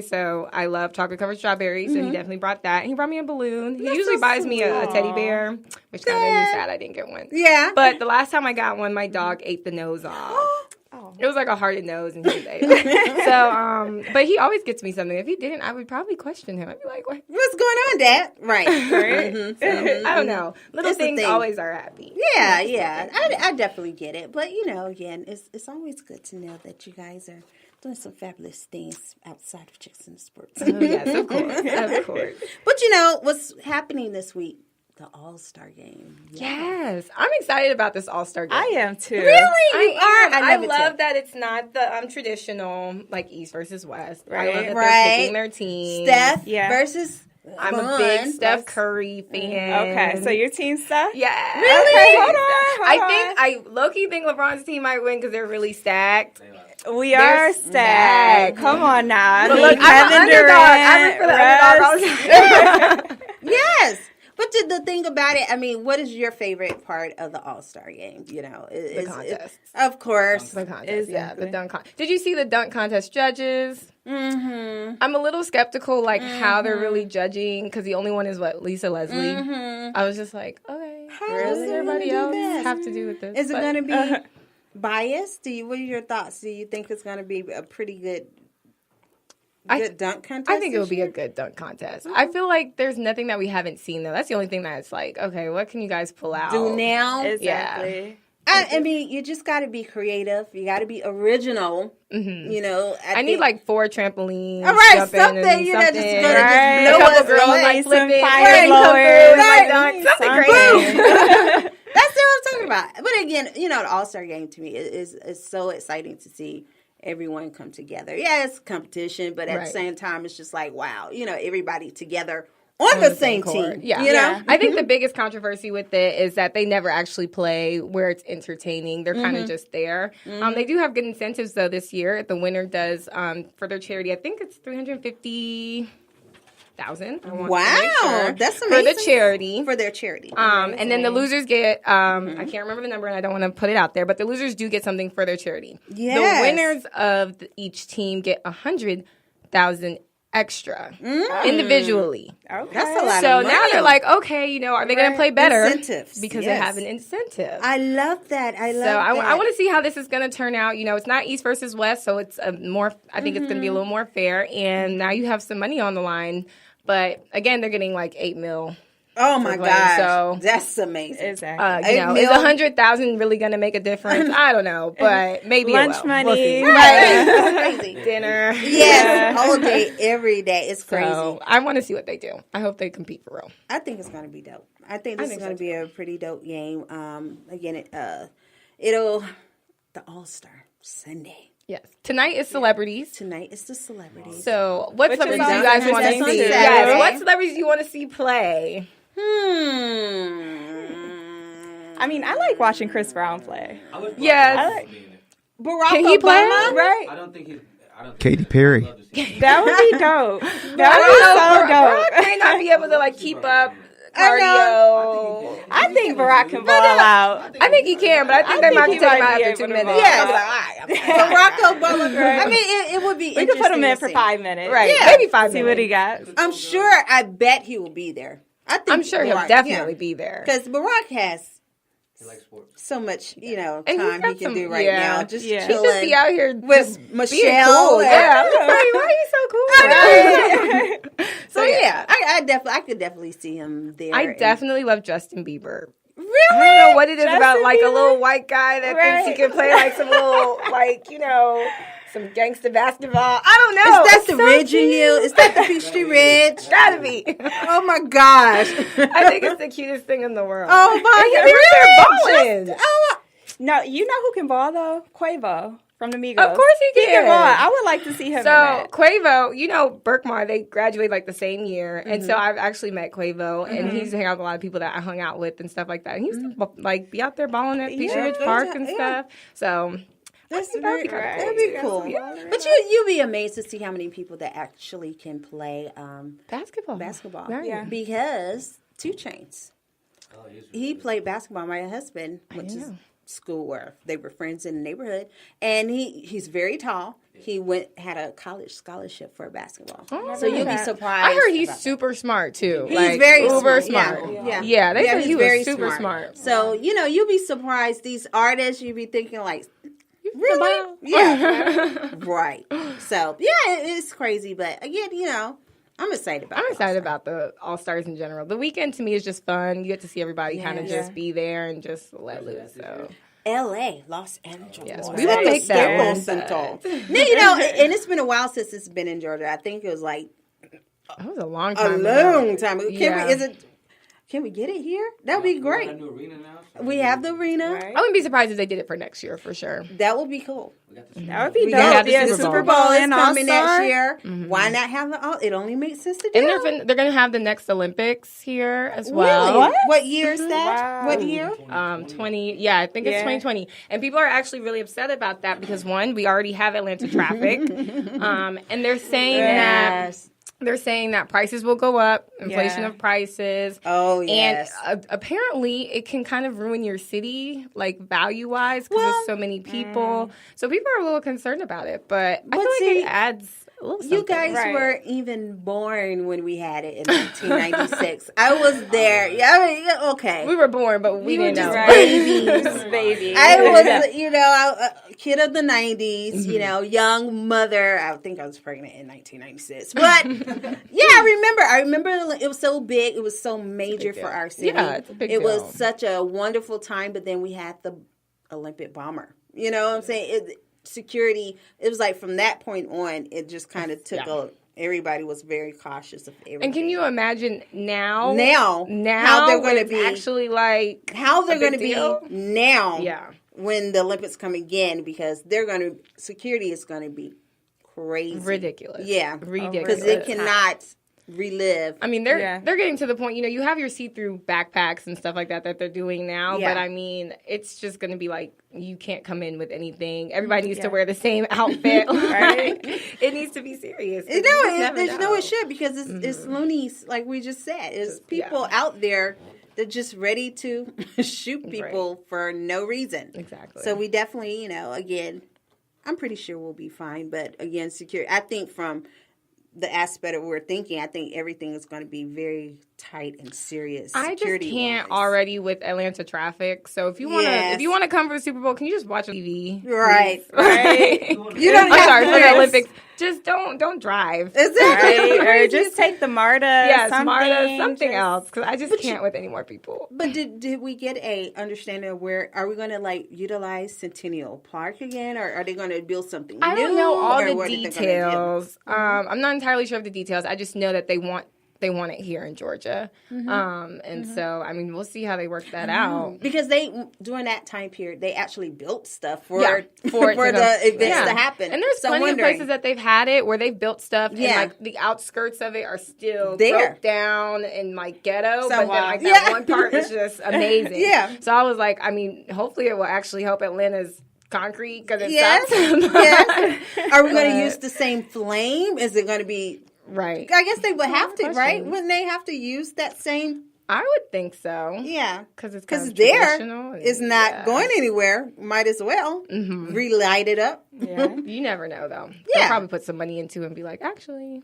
so I love chocolate covered strawberries, so he definitely brought that. He brought me a balloon. He usually buys me a teddy bear, which kind of made me sad I didn't get one. Yeah. But the last time I got one, my dog ate the nose off. It was like a hearted nose, and he ate it. So, but he always gets me something. If he didn't, I would probably question him. I'd be like, "What's going on, Dad?" Right. I don't know. Little things always are happy. Yeah. I definitely get it. But, again, it's always good to know that you guys are doing some fabulous things outside of Chicks in the Sports. Yes, of course. But, what's happening this week? The AllStar Game. Yes. I'm excited about this AllStar Game. I am too. Really? I love that it's not the traditional, like, East versus West. Right. I love that they're picking their team. Steph versus I'm a big Steph Curry fan. Okay, so your team Steph? Yeah. Really? Okay, hold on. I low-key think LeBron's team might win because they're really stacked. We are stacked. Come on now. But look, I'm an underdog. I root for the underdog. Yes. But the thing about it, what is your favorite part of the AllStar Game? The contest. Of course. The contest, the dunk contest. Did you see the dunk contest judges? Mm-hmm. I'm a little skeptical, how they're really judging, because the only one is, Lisa Leslie. Mm-hmm. I was just like, okay, how does everybody else have to do with this? Is it going to be biased? What are your thoughts? Do you think it's going to be a pretty good dunk contest? I think it will be a good dunk contest. I feel like there's nothing that we haven't seen, though. That's the only thing that's like, okay, what can you guys pull out? Do now? Exactly. Yeah. You just got to be creative. You got to be original. Mm-hmm. I need 4 trampolines. All right, something. Something. Just A couple girls like flipping, fire blowers, something crazy. That's what I'm talking about. But again, the AllStar Game to me is so exciting to see everyone come together. Yeah, it's competition, but at the same time, it's just like, wow, everybody together on the same team. Yeah. I think the biggest controversy with it is that they never actually play where it's entertaining. They're kind of just there. They do have good incentives, though, this year. The winner does, for their charity, I think it's $350,000. Wow, that's amazing. For the charity. For their charity. And then the losers get, I can't remember the number and I don't want to put it out there, but the losers do get something for their charity. Yes. The winners of each team get $100,000 extra individually. Okay. That's a lot so of money. now they're like, okay, are they going to play better? Incentives. Because they have an incentive. I love that. I want to see how this is going to turn out. It's not East versus West, so it's I think it's going to be a little more fair. And now you have some money on the line. But again, they're getting $8 million. Oh my gosh. So that's amazing. Exactly. Is $100,000 really going to make a difference? I don't know, but maybe lunch it will. money. We'll see. Right. It's crazy. Dinner. Yes, all day, every day. It's crazy. So, I want to see what they do. I hope they compete for real. I think it's going to be dope. I think this is going to be a pretty dope game. Again, the All-Star Sunday. Yes. Tonight is celebrities. Tonight is the celebrities. So, what celebrities do you guys guys want to see? Yes. What celebrities do you want to see play? I like watching Chris Brown play. Yes. Barack Can he play? Obama? Right. I don't think he's. Katy Perry. That would be dope. That would be so dope. Barack may not be able to keep up cardio. I think Barack can ball out. I think he can, but I think they might take him out after 2 minutes. Yes. Barack Obama. Right. It would be we interesting. could put him in for 5 minutes. Right. Yeah. Maybe 5 minutes. See what he got. I'm sure. I bet he will be there. I'm sure he'll definitely be there. Because Barack has so much, time he can do right now. Just chilling. He just be out here with Michelle. Cool. Yeah. I'm like, why are you so cool? So I could definitely see him there. I definitely love Justin Bieber. Really? I don't know what it is Justin about Bieber? a little white guy that thinks he can play some little some gangster basketball. I don't know. Is that the ridge in you? Is that the Peachtree Ridge? Gotta be. Oh my gosh. I think it's the cutest thing in the world. Oh my God. God. Balling. No, you know who can ball though? Quavo. from the Migos. Of course he can. Come on. I would like to see him in So that. Quavo, you know, Berkmar, they graduated like the same year, and so I've actually met Quavo, and he used to hang out with a lot of people that I hung out with and stuff like that. And he used to like be out there balling at Peachtree Ridge Park and stuff. So That'd very be cool. That'd be cool. But you'd be amazed to see how many people that actually can play basketball. Right. Because 2 Chainz, he played basketball. My husband went to school where they were friends in the neighborhood, and he's very tall. He had a college scholarship for basketball. So you'll be surprised. I heard he's super smart too. He's like, very uber smart. smart. Yeah, they said he was super smart. So you'll be surprised. These artists, you'll be thinking like, really? Yeah. Right. So it's crazy, but again, I'm excited about. I'm excited about the All-Stars in general. The weekend to me is just fun. You get to see everybody kind of just be there and just let loose. So. L.A., Los Angeles. Yes, we will make that one. Now, and it's been a while since it's been in Georgia. I think it was like it was a long time ago. Can we get it here? That would be great. We have the arena. Right. I wouldn't be surprised if they did it for next year for sure. That would be cool. That would be dope. The Super Bowl is coming next year. Why not have it only makes sense to do. And they're going to have the next Olympics here as well. Really? What year is that? Wow. What year? 20. Yeah, I think it's 2020. And people are actually really upset about that because one, we already have Atlanta traffic, and they're saying that. They're saying that prices will go up, inflation of prices. Oh, yes. And apparently it can kind of ruin your city, like value-wise, because there's so many people. So people are a little concerned about it, but I feel like it adds a little something. You guys weren't even born when we had it in 1996. I was there. Yeah, I mean, okay. We were born, but we didn't know. Babies. I was, a kid of the 90s, young mother. I think I was pregnant in 1996. But, I remember it was so big. It was so major for our city. Yeah, it's a big deal. It was such a wonderful time, but then we had the Olympic bomber. You know what I'm saying? Security, it was like from that point on, it just kind of took everybody was very cautious of everything. And can you imagine now how they're going to be actually like how they're going to be now when the Olympics come again, because security is going to be crazy, ridiculous, ridiculous, because they cannot relive. I mean, they're getting to the point, you have your see-through backpacks and stuff like that they're doing now, but I mean, it's just going to be like, you can't come in with anything. Everybody needs to wear the same outfit, right? It needs to be serious. It should, because it's loonies, like we just said. It's people out there that just ready to shoot people for no reason. Exactly. So we definitely, again, I'm pretty sure we'll be fine, but again, security, I think from the aspect of we're thinking, I think everything is going to be very tight and serious. I just can't already with Atlanta traffic. So if you want to come for the Super Bowl, can you just watch on TV? Right. You don't have for the Olympics. Just don't drive. Exactly. Right? Or just take the MARTA. Yes, MARTA, something else. Because I just can't with any more people. But did we get a understanding of where are we going to utilize Centennial Park again, or are they going to build something new? I don't know all the details. I'm not entirely sure of the details. I just know that they want it here in Georgia. And so, I mean, we'll see how they work that out. Because during that time period, they actually built stuff for the events to happen. And there's plenty of places that they've had it where they've built stuff and the outskirts of it are still broke down and ghetto. But then that one part is just amazing. So I was like, I mean, hopefully it will actually help Atlanta's concrete because it sucks. Are we going to use the same flame? Is it going to be... Right. I guess they would have to, right? Wouldn't they have to use that same? I would think so. Yeah. Because it's not going anywhere. Might as well relight it up. Yeah. You never know, though. They'll probably put some money into it and be like, actually,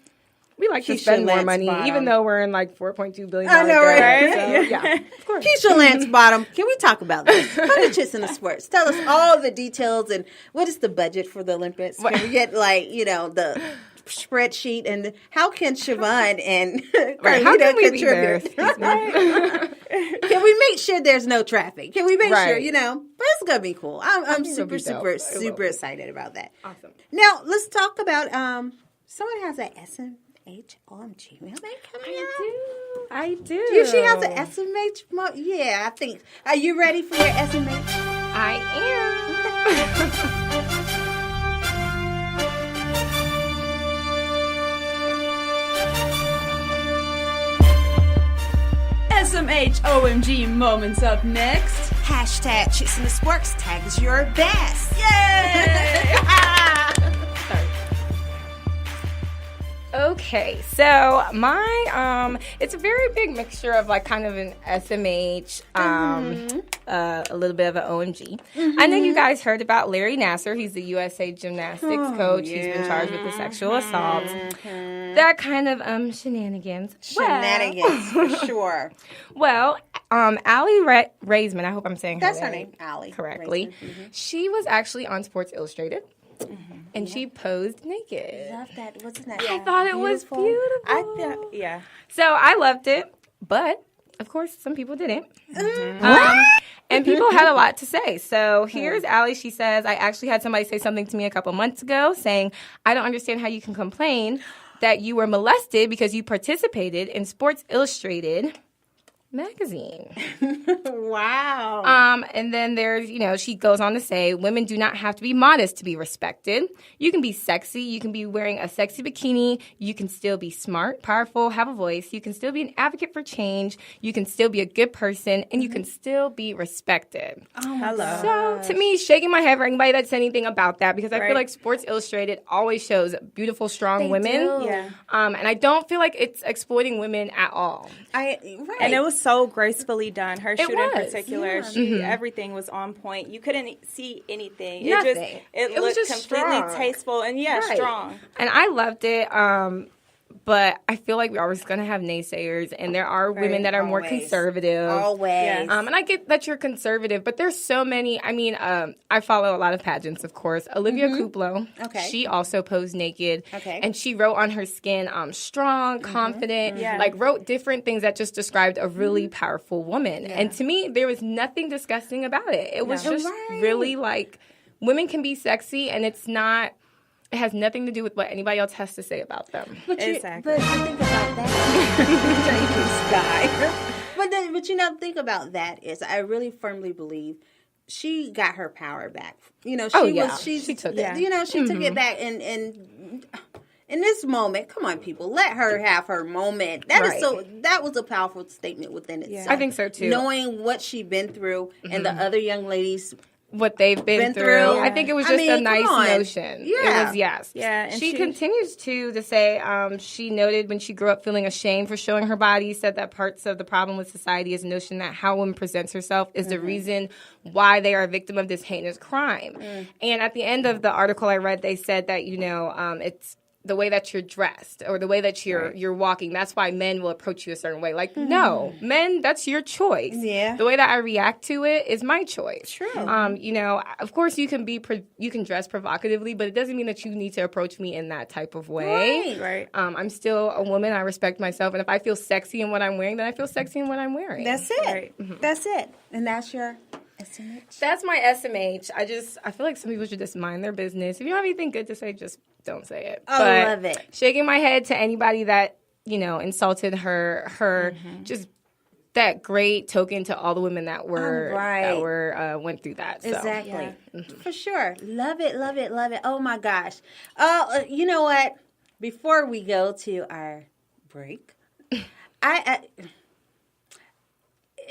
we like to spend more money, even though we're in $4.2 billion. I know, right? So, of course. Keisha Lance Bottom, can we talk about this? Come to Chits in the Sports. Tell us all the details and what is the budget for the Olympics? Can we get the spreadsheet, and how can Shiobhan and Carlita contribute? Can we make sure there's no traffic? Can we make sure, but it's going to be cool. I'm super excited about that. Awesome. Now, let's talk about, someone has an SMH OMG mailbag coming out. I do. She has an SMH? Yeah, I think. Are you ready for your SMH? I am. SMH OMG moments up next. Hashtag Chicks in the Sports tag is your best. Yay! Okay, so my it's a very big mixture of like kind of an SMH, a little bit of an OMG. I know you guys heard about Larry Nassar. He's the USA gymnastics coach. He's been charged with the sexual assault. That kind of shenanigans. For sure. Well, Allie Raisman, I hope I'm saying her name, Allie correctly. She was actually on Sports Illustrated. And she posed naked. I love that. Wasn't that? I thought it was beautiful. Yeah. So I loved it, but of course some people didn't. And people had a lot to say. So here's Allie. She says, I actually had somebody say something to me a couple months ago saying, I don't understand how you can complain that you were molested because you participated in Sports Illustrated magazine. Wow. And then there's, she goes on to say, women do not have to be modest to be respected. You can be sexy. You can be wearing a sexy bikini. You can still be smart, powerful, have a voice. You can still be an advocate for change. You can still be a good person, and you can still be respected. Oh, hello. So to me, shaking my head for anybody that said anything about that, because I feel like Sports Illustrated always shows beautiful, strong women. Yeah. And I don't feel like it's exploiting women at all. And it was so gracefully done. Her shoot in particular, Yeah. everything was on point. You couldn't see anything. Nothing. It looked was just completely strong. tasteful and strong. And I loved it. But I feel like we're always going to have naysayers, and there are women that are more conservative. Always. Yes. And I get that you're conservative, but there's so many. I mean, I follow a lot of pageants, of course. Olivia Kuplo. Okay. She also posed naked. Okay. And she wrote on her skin, strong, confident, wrote different things that just described a really powerful woman. And to me, there was nothing disgusting about it. It was just really like, women can be sexy, and it's not. It has nothing to do with what anybody else has to say about them. But Exactly. But think about that. But think about that is I really firmly believe she got her power back. She took it. She took it back, and in this moment, come on, people, let her have her moment. That was a powerful statement within itself. I think so too. Knowing what she'd been through and the other young ladies. What they've been through. Yeah. I think it was just a nice notion. Yeah. It was, yes. Yeah, and she continues to say she noted when she grew up feeling ashamed for showing her body, said that parts of the problem with society is the notion that how a woman presents herself is the reason why they are a victim of this heinous crime. And at the end of the article I read, they said that, it's the way that you're dressed or the way that you're walking. That's why men will approach you a certain way. Like, no, men, that's your choice. Yeah. The way that I react to it is my choice. True. Of course you can dress provocatively, but it doesn't mean that you need to approach me in that type of way. Right. I'm still a woman. I respect myself. And if I feel sexy in what I'm wearing, then I feel sexy in what I'm wearing. That's it. Right. That's it. And that's your SMH? That's my SMH. I feel like some people should just mind their business. If you don't have anything good to say, just don't say it. I love it. Shaking my head to anybody that, insulted her just that great token to all the women that went through that. So. Exactly. Yeah. For sure. Love it, love it, love it. Oh my gosh. You know what? Before we go to our break, is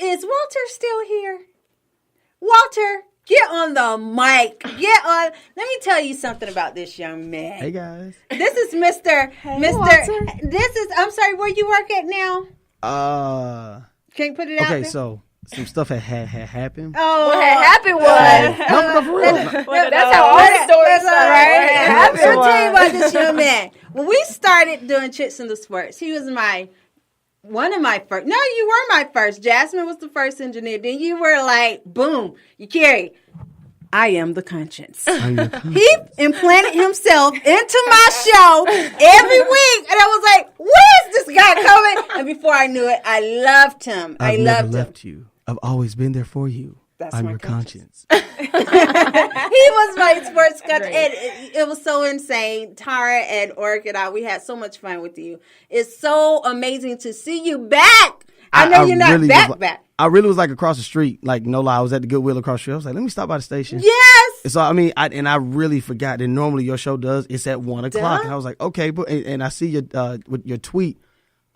Walter still here? Walter, get on the mic. Let me tell you something about this young man. Hey, guys. This is Mr. Walter. I'm sorry, where you work at now? Can you put it out there? Okay, so some stuff had happened. Oh, what had happened was... No, for real. That's how our story started, right? Let me tell you about this young man. When we started doing Chicks in the Sports, he was one of my first. No, you were my first. Jasmine was the first engineer. Then you were like, boom, Yakiri. I am the conscience. He implanted himself into my show every week. And I was like, where's this guy coming? And before I knew it, I loved him. I've never left you. I've always been there for you. I'm your conscience. He was my sports coach. And it was so insane. Tara and Ork and we had so much fun with you. It's so amazing to see you back. I know you're not really back. I really was like across the street. Like, no lie, I was at the Goodwill across the street. I was like, let me stop by the station. Yes. So, I really forgot that normally your show it's at 1 o'clock. And I was like, okay. And I see your tweet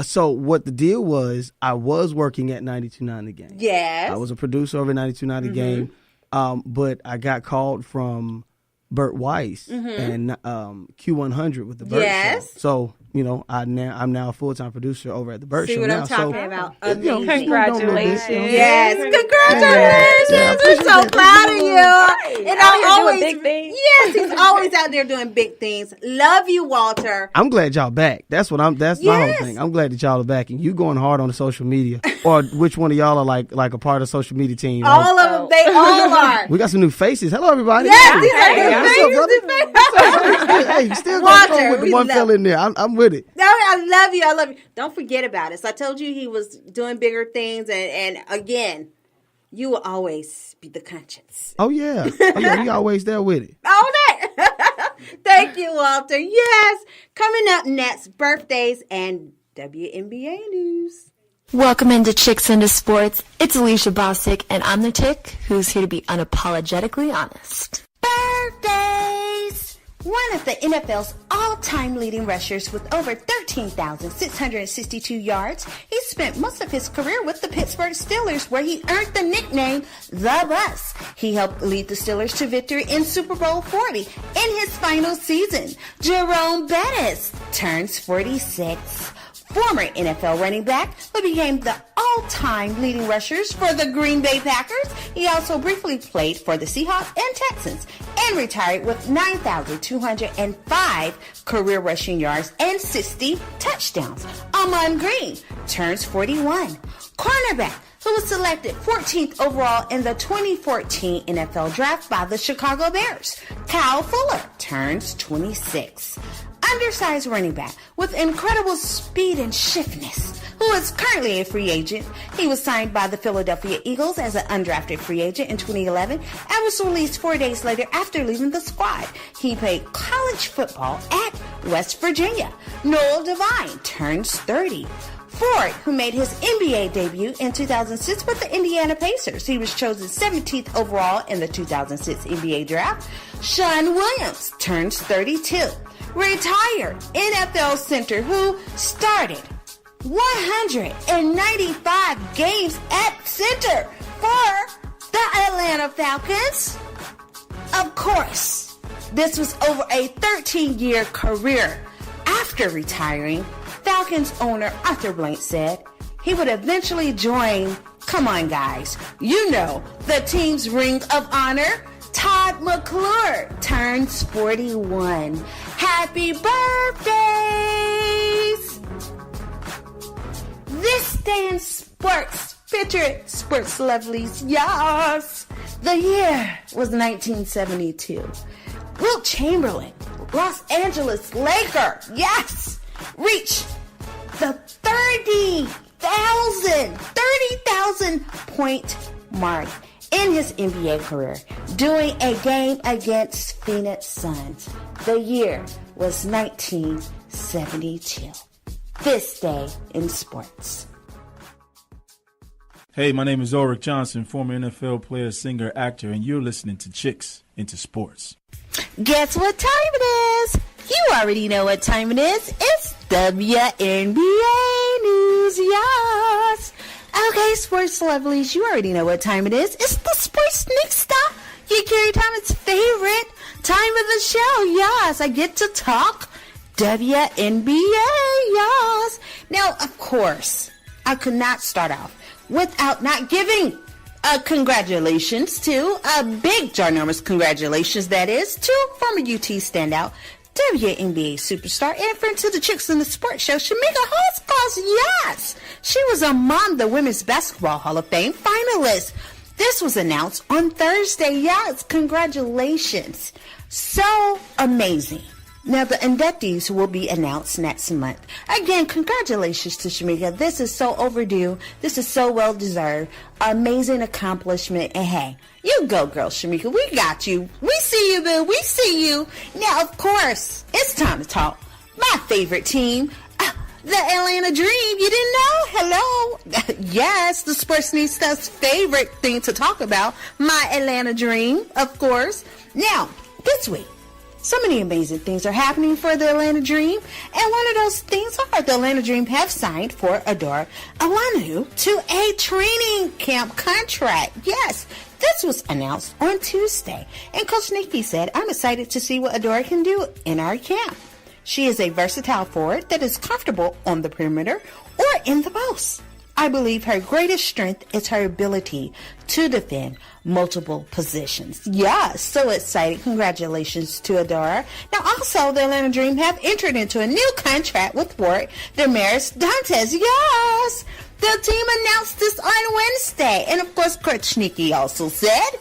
So what the deal was, I was working at 92.9 The Game. Yes. I was a producer over at 92.9 The Game, but I got called from Burt Weiss and Q100 with the Burt Show. So, you know, I'm now a full-time producer over at the Burt Show. See what now. I'm talking about? Amazing. Congratulations. Yes, congratulations. We're so proud of you. And I'm always doing big things. Yes, he's always out there doing big things. Love you, Walter. I'm glad y'all back. That's my whole thing. I'm glad that y'all are back and you going hard on the social media. Or which one of y'all are like a part of the social media team? Right? All of them, they all are. We got some new faces. Hello, everybody. Yes, these are new faces. Hey, you still Walter, going with the one fella in there. I'm with it. No, I love you. I love you. Don't forget about it. So I told you he was doing bigger things, and again, you will always be the conscience. Oh yeah, you always there with it. All that. Thank you, Walter. Yes. Coming up next, birthdays and WNBA news. Welcome into Chicks into Sports. It's Alicia Bostic, and I'm the chick who's here to be unapologetically honest. Birthdays! One of the NFL's all-time leading rushers with over 13,662 yards, he spent most of his career with the Pittsburgh Steelers, where he earned the nickname The Bus. He helped lead the Steelers to victory in Super Bowl 40 in his final season. Jerome Bettis turns 46. Former NFL running back who became the all-time leading rushers for the Green Bay Packers. He also briefly played for the Seahawks and Texans and retired with 9,205 career rushing yards and 60 touchdowns. Amon Green turns 41. Cornerback who was selected 14th overall in the 2014 NFL Draft by the Chicago Bears. Kyle Fuller turns 26. Undersized running back with incredible speed and swiftness, who is currently a free agent. He was signed by the Philadelphia Eagles as an undrafted free agent in 2011 and was released 4 days later after leaving the squad. He played college football at West Virginia. Noel Devine turns 30. Ford, who made his NBA debut in 2006 with the Indiana Pacers. He was chosen 17th overall in the 2006 NBA draft. Sean Williams turns 32. Retired NFL center who started 195 games at center for the Atlanta Falcons. Of course, this was over a 13-year career. After retiring, Falcons owner Arthur Blank said he would eventually join, come on guys, you know, the team's Ring of Honor. Todd McClure turns 41. Happy birthdays! This day in sports, featured sports lovelies, yes! The year was 1972. Wilt Chamberlain, Los Angeles Laker, yes! Reached the 30,000 point mark in his NBA career, doing a game against Phoenix Suns. The year was 1972. This day in sports. Hey, my name is Ulrich Johnson, former NFL player, singer, actor, and you're listening to Chicks into Sports. Guess what time it is? You already know what time it is. It's WNBA news, yes. Okay, sports lovelies, you already know what time it is. It's the Sports Sneak Stop. Yakiri Thomas' favorite time of the show. Yes, I get to talk WNBA. Yes. Now, of course, I could not start off without not giving congratulations to a big, ginormous congratulations, that is, to former UT standout, WNBA superstar, and friend to the Chicks in the Sports Show, Shamika Holtzclaw. Yes, she was among the Women's Basketball Hall of Fame finalists. This was announced on Thursday. Yes, congratulations. So amazing. Now, the inductees will be announced next month. Again, congratulations to Shamika. This is so overdue. This is so well-deserved. Amazing accomplishment. And hey, you go, girl, Shamika. We got you. We see you, boo. We see you. Now, of course, it's time to talk. My favorite team, the Atlanta Dream. You didn't know? Hello. Yes, the Sports News Stuff's favorite thing to talk about. My Atlanta Dream, of course. Now, this week, So many amazing things are happening for the Atlanta Dream, and one of those things are the Atlanta Dream have signed for Adora Alanu to a training camp contract. Yes, this was announced on Tuesday, and Coach Nikki said, "I'm excited to see what Adora can do in our camp. She is a versatile forward that is comfortable on the perimeter or in the post. I believe her greatest strength is her ability to defend multiple positions." Yeah, so excited. Congratulations to Adora. Now, also, the Atlanta Dream have entered into a new contract with forward Damaris Dantes. Yes! The team announced this on Wednesday. And, of course, Coach Nikki also said,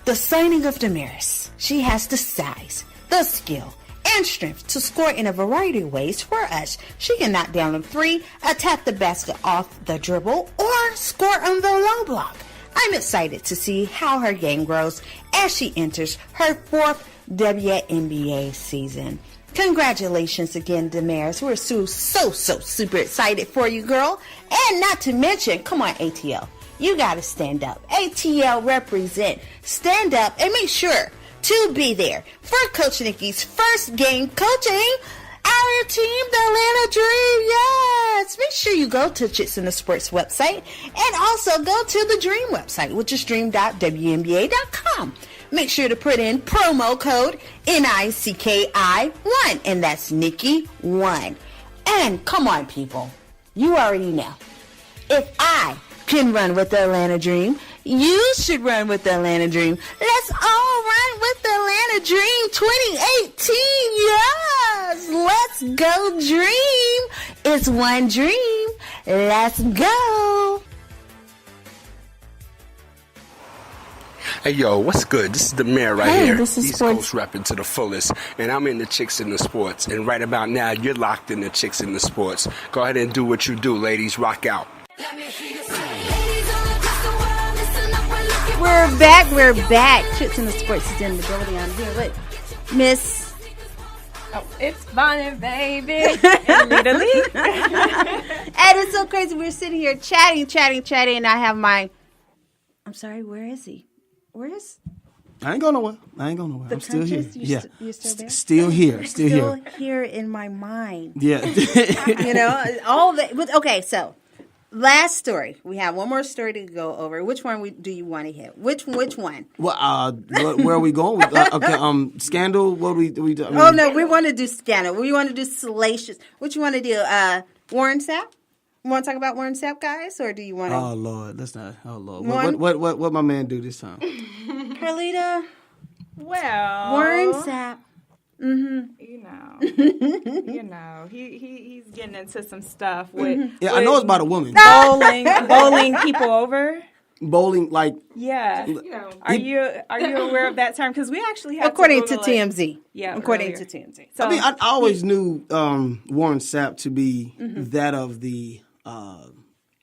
the signing of Damaris. She has the size, the skill, and strength to score in a variety of ways for us. She can knock down a three, attack the basket off the dribble, or score on the low block. I'm excited to see how her game grows as she enters her fourth WNBA season. Congratulations again, Damaris. We're so super excited for you, girl. And not to mention, come on, ATL. You got to stand up. ATL represent. Stand up and make sure to be there for Coach Nikki's first game coaching our team, the Atlanta Dream. Yes, make sure you go to Chicks in the Sports website and also go to the Dream website, which is dream.wnba.com. Make sure to put in promo code NICKI1, and that's Nikki1. And come on, people, you already know, if I can run with the Atlanta Dream, you should run with the Atlanta Dream. Let's all run with the Atlanta Dream 2018. Yes, let's go Dream. It's one dream. Let's go. Hey yo, what's good? This is the mayor right Hey, here. this is East Sports. Coast rapping to the fullest, and I'm in the Chicks in the Sports. And right about now, you're locked in the Chicks in the Sports. Go ahead and do what you do, ladies. Rock out. We're back. Chicks in the Sports is in the building. I'm here with Miss. Oh, it's Bonnie, baby. And it's so crazy. We're sitting here chatting, and I have my. I'm sorry, where is he? Where is? I ain't going nowhere. I'm still here. You're still there? Still here. Still here in my mind. Yeah. You know, all that. Okay, so last story. We have one more story to go over. Which one do you want to hit? Which one? Well, where are we going? Okay, scandal. What do we do? Oh no, we want to do scandal. We want to do salacious. What you want to do? Warren Sapp? You want to talk about Warren Sapp, guys, or do you want to? Oh Lord, let's not. Oh Lord, what my man do this time? Carlita. Well, Warren Sapp. Mm-hmm. You know, he's getting into some stuff with. Yeah, I know it's about a woman. Bowling people over. Bowling, like. Yeah. Are you aware of that term? Because we actually have according to TMZ. Yeah, according to TMZ. So, I mean, I always knew Warren Sapp to be that of the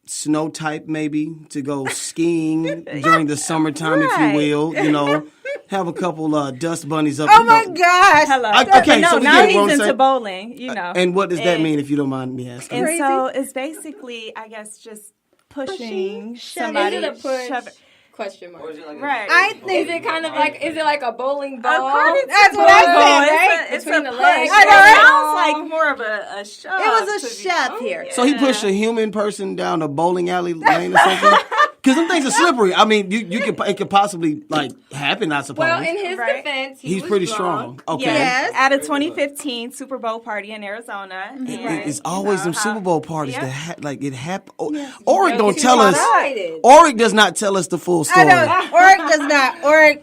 snow type, maybe, to go skiing during the summertime, if you will. You know, have a couple dust bunnies up. Oh my gosh! Hello. Okay, no, so now he's into bowling. You know, and what does that mean, if you don't mind me asking? And so it's basically, I guess, just pushing somebody. Is it a push? Question mark. Right. I think is it like a bowling ball? That's what I said, right? It's between a the push. legs. I know, it sounds like more of a shove. It was a shove here. So he pushed a human person down a bowling alley lane or something? Because them things are slippery. I mean, it could possibly happen, I suppose. Well, in his defense, he's pretty strong. Okay. Yes. At a 2015 Super Bowl party in Arizona. It's always some Super Bowl parties that it happened. Yes. Oric don't tell us. Oric does not tell us the full story. I know. Oric does not. Oric,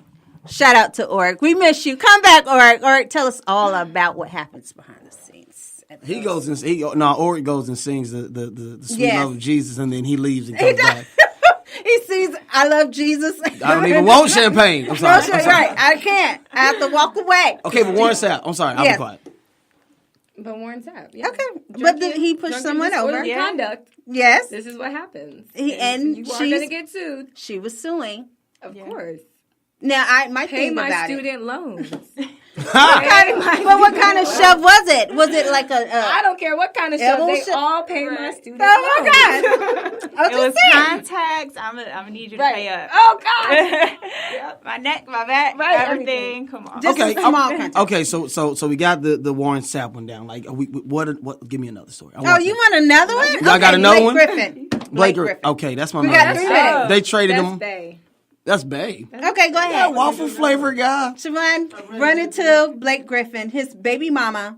shout out to Oric. We miss you. Come back, Oric. Oric, tell us all about what happens behind the scenes. Oric goes and sings the sweet love of Jesus, and then he leaves and comes back. He sees, I love Jesus. I don't even want champagne. I'm sorry. Right, I can't. I have to walk away. Okay, but Warren Sapp. I'm sorry. I'll be quiet. But Warren Sapp. Yeah. Okay, but he pushed someone over. Conduct. Yes. This is what happens. And you are going to get sued. She was suing. Of course. Now, my Pay thing my about student loans. What kind of shove was it? Was it like I don't care what kind of shove. They all pay my students. Oh my God! It was contacts. I'm gonna need you to pay up. Oh God! Yep. My neck, my back, everything. Come on. Just a small contact. Okay, so we got the Warren Sapp one down. Like, what? Give me another story. You want another one? Y'all got another one? Blake Griffin. Okay, that's my We man. got 3 minutes. They traded him. Bay. That's Bay. Okay, go ahead. Yeah, waffle flavor guy. Siobhan, run into Blake Griffin, his baby mama.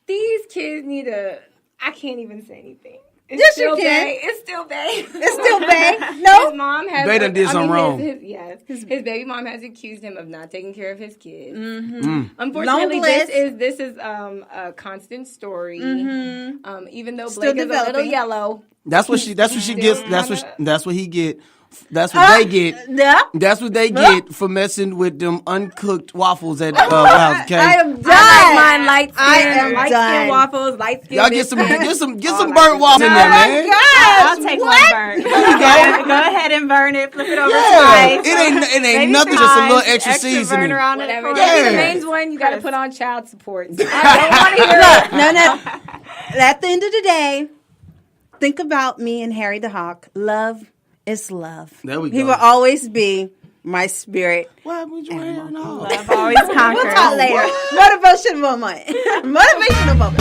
These kids need a. I can't even say anything. Yes, you can. It's still Bay. It's still Bay. No, his mom has. Bay done did something wrong. His baby mom has accused him of not taking care of his kids. Mm-hmm. Unfortunately, this is a constant story. Mm-hmm. Even though Still Blake is a little yellow. That's what she gets. That's what he get. That's what they get. Yeah. That's what they get for messing with them uncooked waffles at House. Okay. I am done. I like mine light skin. I am light done. skin waffles, light skin. Y'all get some burnt waffles in there, man. I'll take one burn. Go ahead and burn it. Flip it over twice. It ain't nothing. Just a little extra seasoning. Burn around it. Whatever. The main one, you got to put on child support. I don't want to hear it. No. At the end of the day, think about me and Harry the Hawk. Love is love. There we go. He will always be my spirit. What would you wear? No. Love always conquers. We'll talk later. Motivational moment. Motivational moment.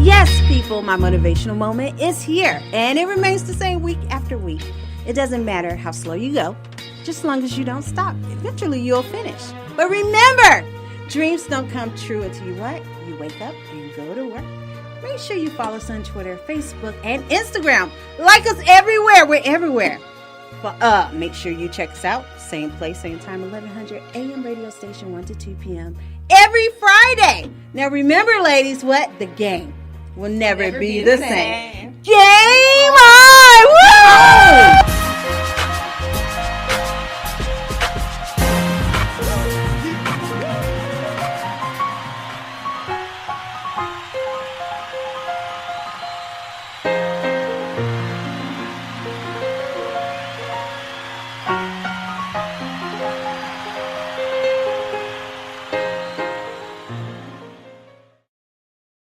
Yes, people, my motivational moment is here, and it remains the same week after week. It doesn't matter how slow you go, just as long as you don't stop. Eventually, you'll finish. But remember, dreams don't come true until you what? You wake up and go to work. Make sure you follow us on Twitter, Facebook, and Instagram. Like us everywhere. We're everywhere. But make sure you check us out. Same place, same time, 1100 AM radio station, 1 to 2 p.m. every Friday. Now remember, ladies, what? The game will never be the same. Game